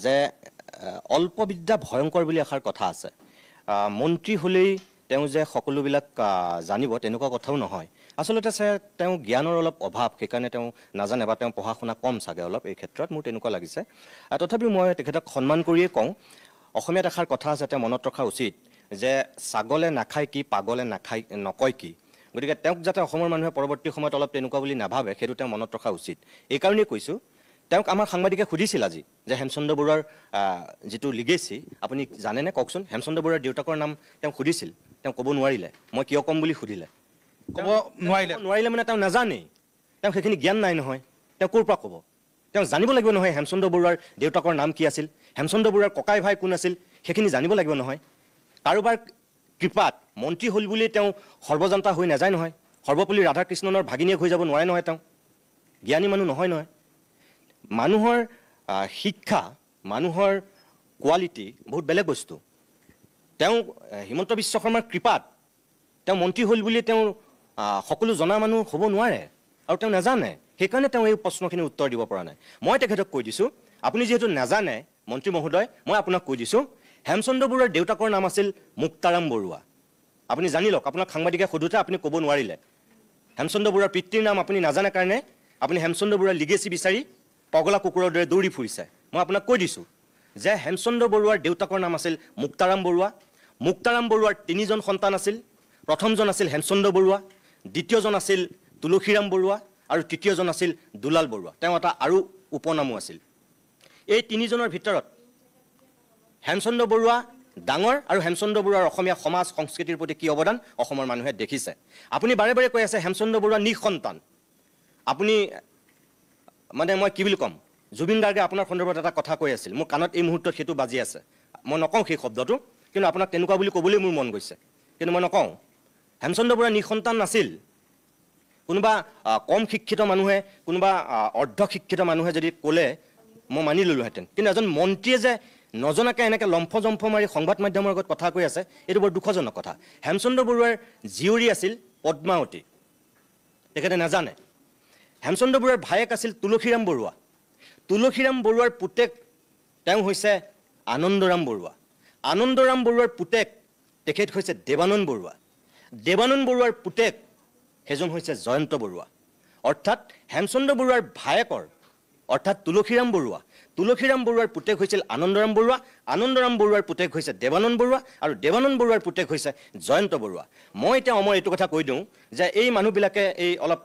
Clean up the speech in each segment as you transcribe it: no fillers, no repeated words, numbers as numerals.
যে অল্পবিদ্যা ভয়ংকৰ বুলি এষাৰ কথা আছে মন্ত্ৰী হলেই তেওঁ যে সকলোবিলাক জানিব তেনেকুৱা কথাও নহয় আসলতে তেওঁ জ্ঞানৰ অলপ অভাৱ সেইকাৰণে তেওঁ নাজানে বা তেওঁ পঢ়া শুনা কম চাগে অলপ এই ক্ষেত্ৰত মোৰ তেনেকুৱা লাগিছে তথাপি মই তেখেতক সন্মান কৰিয়ে কওঁ অসমীয়াত এষাৰ কথা আছে তেওঁ মনত ৰখা উচিত যে ছাগলে নাখায় কি পাগলে নাখায় নকয় কি গতিকে তেওঁক যাতে অসমৰ মানুহে পৰৱৰ্তী সময়ত অলপ তেনেকুৱা বুলি নাভাবে সেইটো তেওঁ মনত ৰখা উচিত এই কাৰণেই কৈছোঁ তেওঁক আমাৰ সাংবাদিকে সুধিছিল আজি যে হেমচন্দ্ৰ বৰুৱাৰ যেটো লিগেসি আপুনি জানেনে কওকচোন হেমচন্দ্ৰ বৰুৱাৰ দেউতাকৰ নাম তেওঁ সুধিছিল তেওঁ ক'ব নোৱাৰিলে মই কিয় কম বুলি সুধিলে ক'ব নোৱাৰিলে মানে তেওঁ নাজানে তেওঁ সেইখিনি জ্ঞান নাই নহয় তেওঁ ক'ৰ পৰা ক'ব তেওঁ জানিব লাগিব নহয় হেমচন্দ্ৰ বৰুৱাৰ দেউতাকৰ নাম কি আছিল হেমচন্দ্ৰ বৰুৱাৰ ককাই ভাই কোন আছিল সেইখিনি জানিব লাগিব নহয় কাৰোবাৰ কৃপাত মন্ত্ৰী হ'ল বুলি তেওঁ সৰ্বজনতা হৈ নাযায় নহয় সৰ্বপল্লী ৰাধাকৃষ্ণনৰ ভাগিনীয়েক হৈ যাব নোৱাৰে নহয় তেওঁ জ্ঞানী মানুহ নহয় নহয় মানুহৰ শিক্ষা মানুহৰ কোৱালিটি বহুত বেলেগ বস্তু তেওঁ হিমন্ত বিশ্ব শৰ্মাৰ কৃপাত তেওঁ মন্ত্ৰী হ'ল বুলি তেওঁ সকলো জনা মানুহ হ'ব নোৱাৰে আৰু তেওঁ নাজানে সেইকাৰণে তেওঁ এই প্ৰশ্নখিনিৰ উত্তৰ দিব পৰা নাই মই তেখেতক কৈ দিছোঁ আপুনি যিহেতু নাজানে মন্ত্ৰী মহোদয় মই আপোনাক কৈ দিছোঁ হেমচন্দ্ৰ বৰুৱাৰ দেউতাকৰ নাম আছিল মুক্তাৰাম বৰুৱা আপুনি জানি লওক আপোনাক সাংবাদিকে সোধোতে আপুনি ক'ব নোৱাৰিলে হেমচন্দ্ৰ বৰুৱাৰ পিতৃৰ নাম আপুনি নাজানে কাৰণে আপুনি হেমচন্দ্ৰ বৰুৱাৰ লিগেসি বিচাৰি পগলা কুকুৰৰ দৰে দৌৰি ফুৰিছে মই আপোনাক কৈ দিছোঁ যে হেমচন্দ্ৰ বৰুৱাৰ দেউতাকৰ নাম আছিল মুক্তাৰাম বৰুৱাৰ তিনিজন সন্তান আছিল প্ৰথমজন আছিল হেমচন্দ্ৰ বৰুৱা দ্বিতীয়জন আছিল তুলসীৰাম বৰুৱা আৰু তৃতীয়জন আছিল দুলাল বৰুৱা তেওঁ এটা আৰু উপনামো আছিল এই তিনিজনৰ ভিতৰত হেমচন্দ্ৰ বৰুৱা ডাঙৰ আৰু হেমচন্দ্ৰ বৰুৱাৰ অসমীয়া সমাজ সংস্কৃতিৰ প্ৰতি কি অৱদান অসমৰ মানুহে দেখিছে আপুনি বাৰে বাৰে কৈ আছে হেমচন্দ্ৰ বৰুৱা নিঃসন্তান আপুনি মানে মই কি বুলি ক'ম জুবিন গাৰ্গে আপোনাৰ সন্দৰ্ভত এটা কথা কৈ আছিল মোৰ কাণত এই মুহূৰ্তত সেইটো বাজি আছে মই নকওঁ সেই শব্দটো কিন্তু আপোনাক তেনেকুৱা বুলি ক'বলৈ মোৰ মন গৈছে কিন্তু মই নকওঁ হেমচন্দ্ৰ বৰুৱা নিঃসন্তান নাছিল কোনোবা কম শিক্ষিত মানুহে কোনোবা অৰ্ধ শিক্ষিত মানুহে যদি ক'লে মই মানি ল'লোহেঁতেন কিন্তু এজন মন্ত্ৰীয়ে যে নজনাকৈ এনেকৈ লম্ফজম্ফ মাৰি সংবাদ মাধ্যমৰ আগত কথা কৈ আছে এইটো বৰ দুখজনক কথা হেমচন্দ্ৰ বৰুৱাৰ জীয়ৰী আছিল পদ্মাৱতী তেখেতে নাজানে হেমচন্দ্ৰ বৰুৱাৰ ভায়েক আছিল তুলসীৰাম বৰুৱাৰ পুতেক তেওঁ হৈছে আনন্দৰাম বৰুৱাৰ পুতেক তেখেত হৈছে দেৱানন্দ বৰুৱাৰ পুতেক সেইজন হৈছে জয়ন্ত বৰুৱা অৰ্থাৎ হেমচন্দ্ৰ বৰুৱাৰ ভায়েকৰ অৰ্থাৎ তুলসীৰাম বৰুৱাৰ পুতেক হৈছিল আনন্দৰাম বৰুৱাৰ পুতেক হৈছে দেৱানন্দ বৰুৱা আৰু দেৱানন্দ বৰুৱাৰ পুতেক হৈছে জয়ন্ত বৰুৱা মই এতিয়া এইটো কথা কৈ দিওঁ যে এই মানুহবিলাকে এই অলপ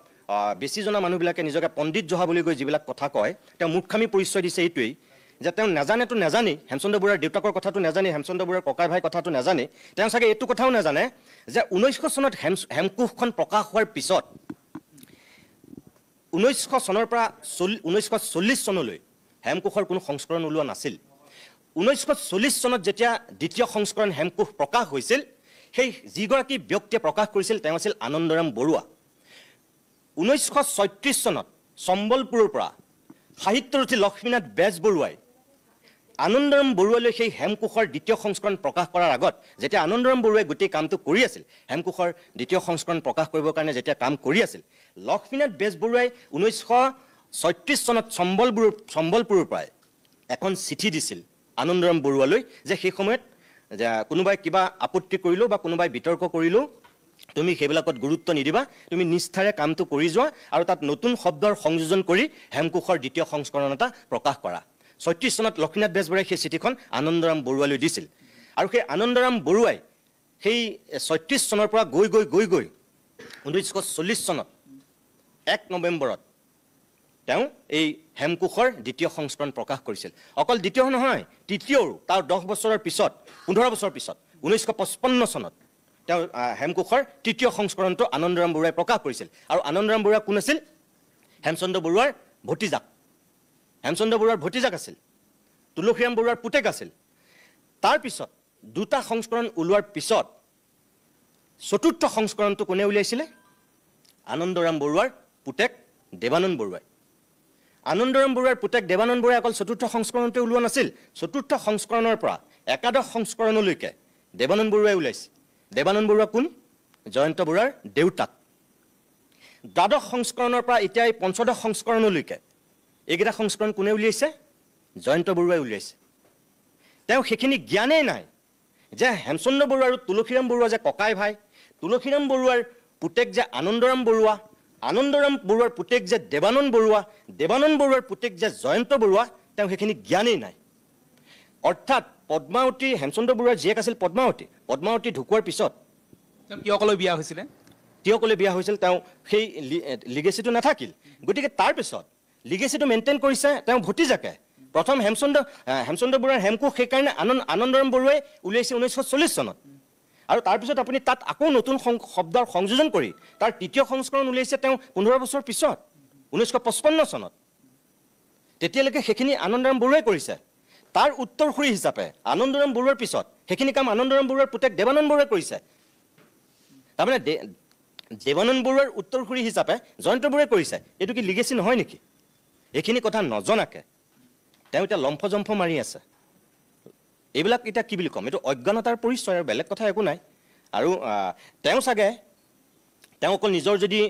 বেছি জনা মানুহবিলাকে নিজকে পণ্ডিত জহা বুলি কৈ যিবিলাক কথা কয় তেওঁ মূৰ্খামি পৰিচয় দিছে এইটোৱেই যে তেওঁ নাজানেতো নাজানি হেমচন্দ্ৰ বৰুৱাৰ দেউতাকৰ কথাটো নাজানি হেমচন্দ্ৰ বৰুৱাৰ ককাই ভাই কথাটো নাজানি তেওঁ চাগে এইটো কথাও নাজানে যে 1900 চনত হেমকোষখন প্ৰকাশ হোৱাৰ পিছত 1900 চনৰ পৰা 1940 চনলৈ হেমকোষৰ কোনো সংস্কৰণ ওলোৱা নাছিল 1940 চনত যেতিয়া দ্বিতীয় সংস্কৰণ হেমকোষ প্ৰকাশ হৈছিল সেই যিগৰাকী ব্যক্তিয়ে প্ৰকাশ কৰিছিল তেওঁ আছিল আনন্দৰাম বৰুৱা 1936 চনত সম্বলপুৰৰ পৰা সাহিত্যৰথী লক্ষ্মীনাথ বেজবৰুৱাই আনন্দৰাম বৰুৱালৈ সেই হেমকোষৰ দ্বিতীয় সংস্কৰণ প্ৰকাশ কৰাৰ আগত যেতিয়া আনন্দৰাম বৰুৱাই গোটেই কামটো কৰি আছিল হেমকোষৰ দ্বিতীয় সংস্কৰণ প্ৰকাশ কৰিবৰ কাৰণে যেতিয়া কাম কৰি আছিল লক্ষ্মীনাথ বেজবৰুৱাই 1936 চনত সম্বলপুৰৰ পৰা এখন চিঠি দিছিল আনন্দৰাম বৰুৱালৈ যে সেই সময়ত কোনোবাই কিবা আপত্তি কৰিলেও বা কোনোবাই বিতৰ্ক কৰিলেও তুমি সেইবিলাকত গুৰুত্ব নিদিবা তুমি নিষ্ঠাৰে কামটো কৰি যোৱা আৰু তাত নতুন শব্দৰ সংযোজন কৰি হেমকোষৰ দ্বিতীয় সংস্কৰণ এটা প্ৰকাশ কৰা 36 চনত লক্ষ্মীনাথ বেজবৰুৱাই সেই চিঠিখন আনন্দৰাম বৰুৱালৈ দিছিল আৰু সেই আনন্দৰাম বৰুৱাই সেই 36 চনৰ পৰা গৈ 1940 চনত 1 নৱেম্বৰত তেওঁ এই হেমকোষৰ দ্বিতীয় সংস্কৰণ প্ৰকাশ কৰিছিল অকল দ্বিতীয় নহয় তৃতীয়ও তাৰ 10 বছৰৰ পিছত 15 বছৰ পিছত 1955 চনত তেওঁ হেমকোষৰ তৃতীয় সংস্কৰণটো আনন্দৰাম বৰুৱাই প্ৰকাশ কৰিছিল আৰু আনন্দৰাম বৰুৱা কোন আছিল হেমচন্দ্ৰ বৰুৱাৰ ভতিজাক আছিল তুলসীৰাম বৰুৱাৰ পুতেক আছিল তাৰ পিছত দুটা সংস্কৰণ ওলোৱাৰ পিছত চতুৰ্থ সংস্কৰণটো কোনে উলিয়াইছিলে আনন্দৰাম বৰুৱাৰ পুতেক দেৱানন্দ বৰুৱাই অকল চতুৰ্থ সংস্কৰণতে ওলোৱা নাছিল চতুৰ্থ সংস্কৰণৰ পৰা একাদশ সংস্কৰণলৈকে দেৱানন্দ বৰুৱাই ওলাইছে দেৱানন্দ বৰুৱা কোন জয়ন্ত বৰুৱাৰ দেউতাক দ্বাদশ সংস্কৰণৰ পৰা এতিয়া এই পঞ্চদশ সংস্কৰণলৈকে এইকেইটা সংস্কৰণ কোনে উলিয়াইছে জয়ন্ত বৰুৱাই উলিয়াইছে। তেওঁ সেইখিনি জ্ঞানেই নাই যে হেমচন্দ্ৰ বৰুৱা আৰু তুলসীৰাম বৰুৱা যে ককাই ভাই, তুলসীৰাম বৰুৱাৰ পুতেক যে আনন্দৰাম বৰুৱা, আনন্দৰাম বৰুৱাৰ পুতেক যে দেৱানন্দ বৰুৱা, দেৱানন্দ বৰুৱাৰ পুতেক যে জয়ন্ত বৰুৱা, তেওঁ সেইখিনি জ্ঞানেই নাই। অৰ্থাৎ পদ্মাৱতী, হেমচন্দ্ৰ বৰুৱাৰ জীয়েক আছিল পদ্মাৱতী, পদ্মাৱতী ঢুকোৱাৰ পিছত কিয়কলৈ বিয়া হৈছিলে, তিয়কলৈ বিয়া হৈছিল, তেওঁ সেই লিগেচিটো নাথাকিল। গতিকে তাৰপিছত লিগেচিটো মেইনটেইন কৰিছে তেওঁ ভতিজাকে। প্ৰথম হেমচন্দ্ৰ বৰুৱাৰ হেমকোষ সেইকাৰণে আনন্দৰাম বৰুৱাই উলিয়াইছে 1940 চনত। আৰু তাৰপিছত আপুনি তাত আকৌ নতুন শব্দৰ সংযোজন কৰি তাৰ তৃতীয় সংস্কৰণ উলিয়াইছে তেওঁ 15 বছৰ পিছত 1955 চনত। তেতিয়ালৈকে সেইখিনি আনন্দৰাম বৰুৱাই কৰিছে। তাৰ উত্তৰসূৰী হিচাপে আনন্দৰাম বৰুৱাৰ পিছত সেইখিনি কাম আনন্দৰাম বৰুৱাৰ পুতেক দেৱানন্দ বৰুৱাই কৰিছে। তাৰমানে দেৱানন্দ বৰুৱাৰ উত্তৰসূৰী হিচাপে জয়ন্ত বৰুৱাই কৰিছে। এইটো কি লিগেচি নহয় নেকি? এইখিনি কথা নজনাকে তেওঁ এতিয়া লম্ফজম্ফ মাৰি আছে। এইবিলাক এতিয়া কি বুলি ক'ম, এইটো অজ্ঞানতাৰ পৰিচয় আৰু বেলেগ কথা একো নাই। আৰু তেওঁ চাগে তেওঁ অকল নিজৰ যদি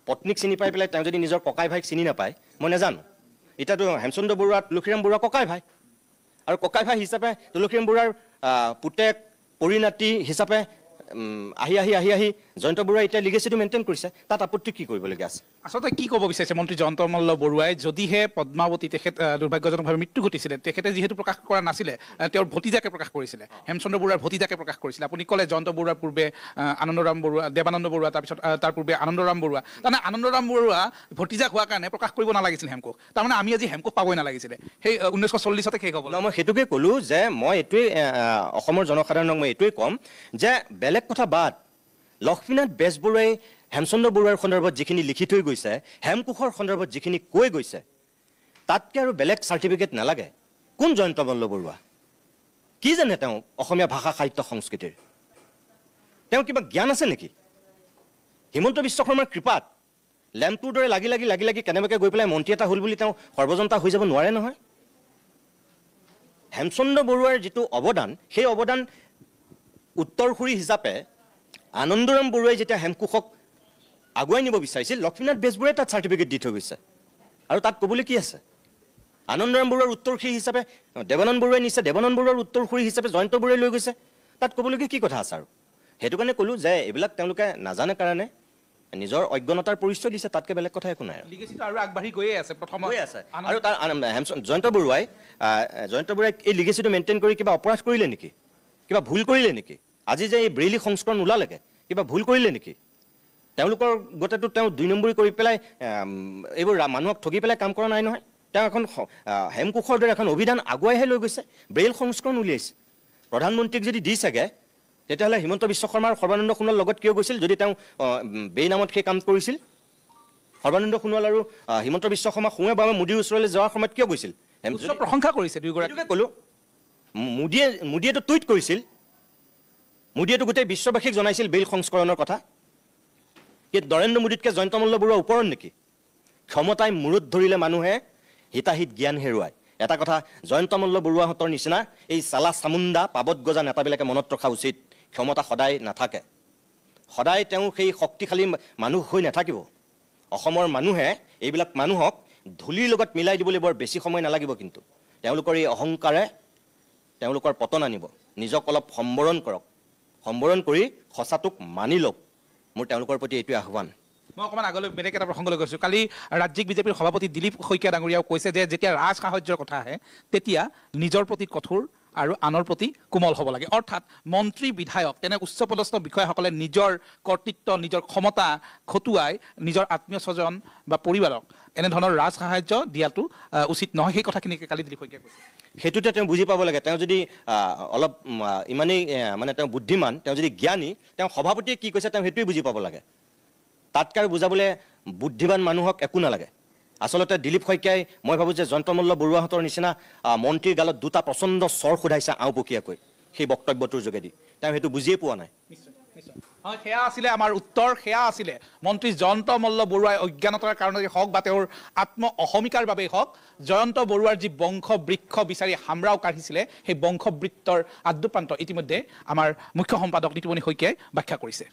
পত্নীক চিনি পাই পেলাই তেওঁ যদি নিজৰ ককাই ভাইক চিনি নাপায়, মই নাজানো। এতিয়াতো হেমচন্দ্ৰ বৰুৱা তুলসীৰাম বৰুৱা ককাই ভাই, আৰু ককাই ভাই হিচাপে তুলসীৰাম বৰুৱাৰ পুতেক পৰিণাতি হিচাপে আহি জয়ন্ত বৰুৱাই এতিয়া লিগেচিটো মেইনটেইন কৰিছে। তাত আপত্তি কি কৰিবলগীয়া আছে? আচলতে কি ক'ব বিচাৰিছে মন্ত্ৰী জয়ন্ত মল্ল বৰুৱাই, যদিহে পদ্মাৱতী তেখেত দুৰ্ভাগ্যজনকভাৱে মৃত্যু ঘটিছিলে, তেখেতে যিহেতু প্ৰকাশ কৰা নাছিলে, তেওঁৰ ভতিজাকে প্ৰকাশ কৰিছিলে, হেমচন্দ্ৰ বৰুৱাৰ ভতিজাকে প্ৰকাশ কৰিছিলে। আপুনি ক'লে জয়ন্ত বৰুৱাৰ পূৰ্বে আনন্দৰাম বৰুৱা, দেৱানন্দ বৰুৱা, তাৰপিছত তাৰ পূৰ্বে আনন্দৰাম বৰুৱা। তাৰমানে আনন্দৰাম বৰুৱা ভতিজাক হোৱাৰ কাৰণে প্ৰকাশ কৰিব নালাগিছিল হেমকোষ। তাৰমানে আমি আজি হেমকোষ পাবই নালাগিছিলে, সেই 1940তে শেষ হ'ব। মই সেইটোকে ক'লো যে মই এইটোৱেই অসমৰ জনসাধাৰণক মই এইটোৱেই ক'ম যে বেলেগ কথা বাদ, লক্ষ্মীনাথ বেজবৰুৱাই হেমচন্দ্ৰ বৰুৱাৰ সন্দৰ্ভত যিখিনি লিখি থৈ গৈছে, হেমকোষৰ সন্দৰ্ভত যিখিনি কৈ গৈছে, তাতকৈ আৰু বেলেগ চাৰ্টিফিকেট নালাগে। কোন জয়ন্ত মল্ল বৰুৱা? কি জানে তেওঁ অসমীয়া ভাষা সাহিত্য সংস্কৃতিৰ? তেওঁ কিবা জ্ঞান আছে নেকি? হিমন্ত বিশ্ব শৰ্মাৰ কৃপাত লেম্পটোৰ দৰে লাগি কেনেবাকৈ গৈ পেলাই মন্ত্ৰী এটা হ'ল বুলি তেওঁ সৰ্বজনতা হৈ যাব নোৱাৰে নহয়। হেমচন্দ্ৰ বৰুৱাৰ যিটো অৱদান, সেই অৱদান উত্তৰসূৰী হিচাপে আনন্দৰাম বৰুৱাই যেতিয়া হেমকোষক আগুৱাই নিব বিচাৰিছিল, লক্ষ্মীনাথ বেজবৰুৱাই তাত চাৰ্টিফিকেট দি থৈ গৈছে। আৰু তাত ক'বলৈ কি আছে? আনন্দৰাম বৰুৱাৰ উত্তৰসূৰী হিচাপে দেৱানন্দ বৰুৱাই নিছে, দেৱানন্দ বৰুৱাৰ উত্তৰসূৰী হিচাপে জয়ন্ত বৰুৱাই লৈ গৈছে। তাত ক'বলগীয়া কি কথা আছে? আৰু সেইটো কাৰণে ক'লোঁ যে এইবিলাক তেওঁলোকে নাজানে কাৰণে নিজৰ অজ্ঞানতাৰ পৰিচয় দিছে, তাতকৈ বেলেগ কথা একো নাই। আৰু আগবাঢ়ি গৈয়ে আছে, গৈ আছে। আৰু তাৰ জয়ন্ত বৰুৱাই এই লিগেচিটো মেইনটেইন কৰি কিবা অপৰাধ কৰিলে নেকি? কিবা ভুল কৰিলে নেকি? আজি যে এই ব্ৰেইলি সংস্কৰণ ওলালেগে, কিবা ভুল কৰিলে নেকি? তেওঁলোকৰ গোটেইটো তেওঁ 2 নম্বৰী কৰি পেলাই এইবোৰ মানুহক ঠগি পেলাই কাম কৰা নাই নহয়। তেওঁ এখন হেমকোষৰ দৰে এখন অভিধান আগুৱাইহে লৈ গৈছে, ব্ৰেইল সংস্কৰণ উলিয়াইছে। প্ৰধানমন্ত্ৰীক যদি দিছেগে, তেতিয়াহ'লে হিমন্ত বিশ্ব শৰ্মা আৰু সৰ্বানন্দ সোণোৱালৰ লগত কিয় গৈছিল যদি তেওঁ বেই নামত সেই কাম কৰিছিল? সৰ্বানন্দ সোণোৱাল আৰু হিমন্ত বিশ্ব শৰ্মা সোঁৱে বামে মোদীৰ ওচৰলৈ যোৱাৰ সময়ত কিয় গৈছিল? প্ৰশংসা কৰিছে দুয়োগৰাকীকে। ক'লোঁ মোদীয়েতো টুইট কৰিছিল, মোদীয়েতো গোটেই বিশ্ববাসীক জনাইছিল বেইল সংস্কৰণৰ কথা। কি নৰেন্দ্ৰ মোদীতকৈ জয়ন্ত মল্ল বৰুৱা ওপৰত নেকি? ক্ষমতাই মূৰত ধৰিলে মানুহে হিতাহিত জ্ঞান হেৰুৱায়। এটা কথা জয়ন্ত মল্ল বৰুৱাহঁতৰ নিচিনা এই চালা চামুণ্ডা পাবত গজা নেতাবিলাকে মনত ৰখা উচিত, ক্ষমতা সদায় নাথাকে। সদায় তেওঁ সেই শক্তিশালী মানুহ হৈ নাথাকিব। অসমৰ মানুহে এইবিলাক মানুহক ধূলিৰ লগত মিলাই দিবলৈ বৰ বেছি সময় নালাগিব। কিন্তু তেওঁলোকৰ এই অহংকাৰে তেওঁলোকৰ পতন আনিব। নিজক অলপ সম্বৰণ কৰক, সম্বৰণ কৰি সঁচাটোক মানি লওক। মোৰ তেওঁলোকৰ প্ৰতি এইটোৱে আহ্বান। মই অকণমান আগলৈ বেলেগ এটা প্ৰসংগলৈ গৈছোঁ। কালি ৰাজ্যিক বিজেপিৰ সভাপতি দিলীপ শইকীয়া ডাঙৰীয়াও কৈছে যে যেতিয়া ৰাজ সাহায্যৰ কথা আহে, তেতিয়া নিজৰ প্ৰতি কঠোৰ আৰু আনৰ প্ৰতি কোমল হ'ব লাগে। অৰ্থাৎ মন্ত্ৰী বিধায়ক তেনে উচ্চপদস্থ বিষয়াসকলে নিজৰ কৰ্তৃত্ব, নিজৰ ক্ষমতা খটুৱাই নিজৰ আত্মীয় স্বজন বা পৰিবাৰক এনেধৰণৰ ৰাজ সাহায্য দিয়াটো উচিত নহয়। সেই কথাখিনি কালি দিলীপ শইকীয়াই কৈছে। সেইটোতে তেওঁ বুজি পাব লাগে। তেওঁ যদি অলপ ইমানেই মানে তেওঁ বুদ্ধিমান, তেওঁ যদি জ্ঞানী, তেওঁ সভাপতিয়ে কি কৈছে তেওঁ সেইটোৱে বুজি পাব লাগে। তাতকৈ আৰু বুজাবলৈ বুদ্ধিমান মানুহক একো নালাগে। আচলতে দিলীপ শইকীয়াই মই ভাবোঁ যে জয়ন্ত মল্ল বৰুৱাহঁতৰ নিচিনা মন্ত্ৰীৰ গালত 2টা প্ৰচণ্ড চৰ সোধাইছে আওপকীয়াকৈ সেই বক্তব্যটোৰ যোগেদি। তেওঁ সেইটো বুজিয়ে পোৱা নাই। হয়, সেয়া আছিলে আমাৰ উত্তৰ। সেয়া আছিলে মন্ত্ৰী জয়ন্ত মল্ল বৰুৱাই অজ্ঞানতাৰ কাৰণেই হওক বা তেওঁৰ আত্ম অহমিকাৰ বাবেই হওক, জয়ন্ত বৰুৱাৰ যি বংশ বৃক্ষ বিচাৰি হামৰাও কাঢ়িছিলে, সেই বংশ বৃত্তৰ আদ্যপ্ৰান্ত ইতিমধ্যে আমাৰ মুখ্য সম্পাদক নীতিমণি শইকীয়াই ব্যাখ্যা কৰিছে।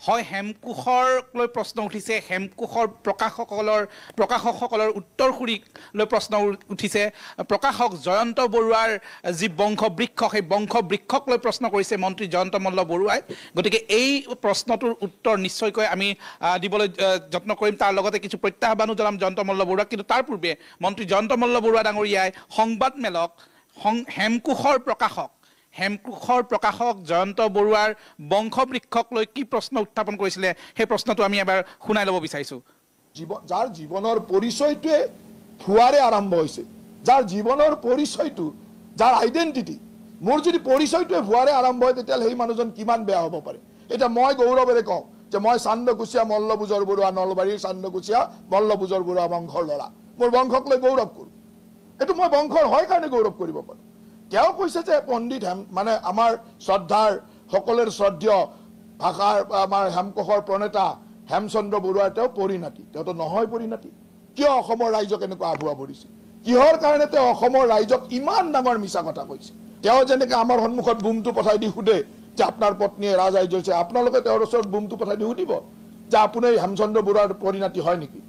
হয় হেমকোষক লৈ প্ৰশ্ন উঠিছে, হেমকোষৰ প্ৰকাশকসকলৰ উত্তৰসূৰীক লৈ প্ৰশ্ন উঠিছে, প্ৰকাশক জয়ন্ত বৰুৱাৰ যি বংশবৃক্ষ সেই বংশবৃক্ষক লৈ প্ৰশ্ন কৰিছে মন্ত্ৰী জয়ন্ত মল্ল বৰুৱাই। গতিকে এই প্ৰশ্নটোৰ উত্তৰ নিশ্চয়কৈ আমি দিবলৈ যত্ন কৰিম। তাৰ লগতে কিছু প্ৰত্যাহ্বানো জনাম জয়ন্ত মল্ল বৰুৱাক। কিন্তু তাৰ পূৰ্বে মন্ত্ৰী জয়ন্ত মল্ল বৰুৱা ডাঙৰীয়াই সংবাদমেলক হেমকোষৰ প্ৰকাশক জয়ন্ত বৰুৱাৰ বংশবৃক্ষক লৈ কি প্ৰশ্ন উত্থাপন কৰিছিলে সেই প্ৰশ্নটো আমি এবাৰ শুনাই ল'ব বিচাৰিছোঁ। যাৰ জীৱনৰ পৰিচয়টোৱে ভুৱাৰে আৰম্ভ হৈছে, যাৰ জীৱনৰ পৰিচয়টো, যাৰ আইডেণ্টিটি, মোৰ যদি পৰিচয়টোৱে ভুৱাৰে আৰম্ভ হয় তেতিয়াহ'লে সেই মানুহজন কিমান বেয়া হ'ব পাৰে। এতিয়া মই গৌৰৱেৰে কওঁ যে মই চান্দকুচীয়া মল্লভোজৰ বৰুৱা, নলবাৰীৰ চান্দকুচীয়া মল্লভোজৰ বৰুৱা বংশৰ ল'ৰা, মোৰ বংশক লৈ গৌৰৱ কৰোঁ। এইটো মই বংশৰ হয় কাৰণে গৌৰৱ কৰিব পাৰোঁ। তেওঁ কৈছে যে পণ্ডিত মানে আমাৰ শ্ৰদ্ধাৰ সকলোৰে শ্ৰদ্ধেয় ভাষাৰ আমাৰ হেমকোষৰ প্ৰণেতা হেমচন্দ্ৰ বৰুৱাৰ তেওঁ পৰিণাতি। তেওঁতো নহয় পৰিণাতি। কিয় অসমৰ ৰাইজক এনেকুৱা আভুৱা ভৰিছে? কিহৰ কাৰণে তেওঁ অসমৰ ৰাইজক ইমান ডাঙৰ মিছা কথা কৈছে? তেওঁ যেনেকৈ আমাৰ সন্মুখত বুমটো পঠাই দি সোধে যে আপোনাৰ পত্নীয়ে ৰাজআৰ্য হৈছে, আপোনালোকে তেওঁৰ ওচৰত বুমটো পঠাই দি সুধিব যে আপুনি হেমচন্দ্ৰ বৰুৱাৰ পৰিণাতি হয় নেকি?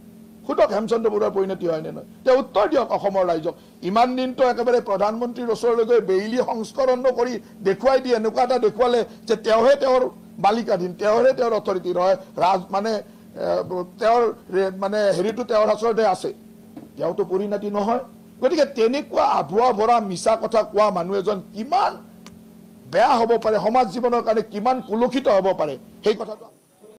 সুধক হেমচন্দ্ৰ বৰুৱাৰ পৰিণতি হয় নে নহয়, তেওঁ উত্তৰ দিয়ক অসমৰ ৰাইজক। ইমান দিনটো একেবাৰে প্ৰধানমন্ত্ৰীৰ ওচৰলৈ গৈ বেইলি সংস্কৰণ কৰি দেখুৱাই দিয়ে, এনেকুৱা এটা দেখুৱালে যে তেওঁহে তেওঁৰ বালিকাধীন, তেওঁহে তেওঁৰ অথৰিটি নহয়, মানে তেওঁৰ মানে হেৰিটো তেওঁৰ ওচৰতে আছে, তেওঁতো পৰিণাতি নহয়। গতিকে তেনেকুৱা আভুৱা ভৰা মিছা কথা কোৱা মানুহ এজন কিমান বেয়া হ'ব পাৰে, সমাজ জীৱনৰ কাৰণে কিমান কুলসিত হ'ব পাৰে সেই কথাটো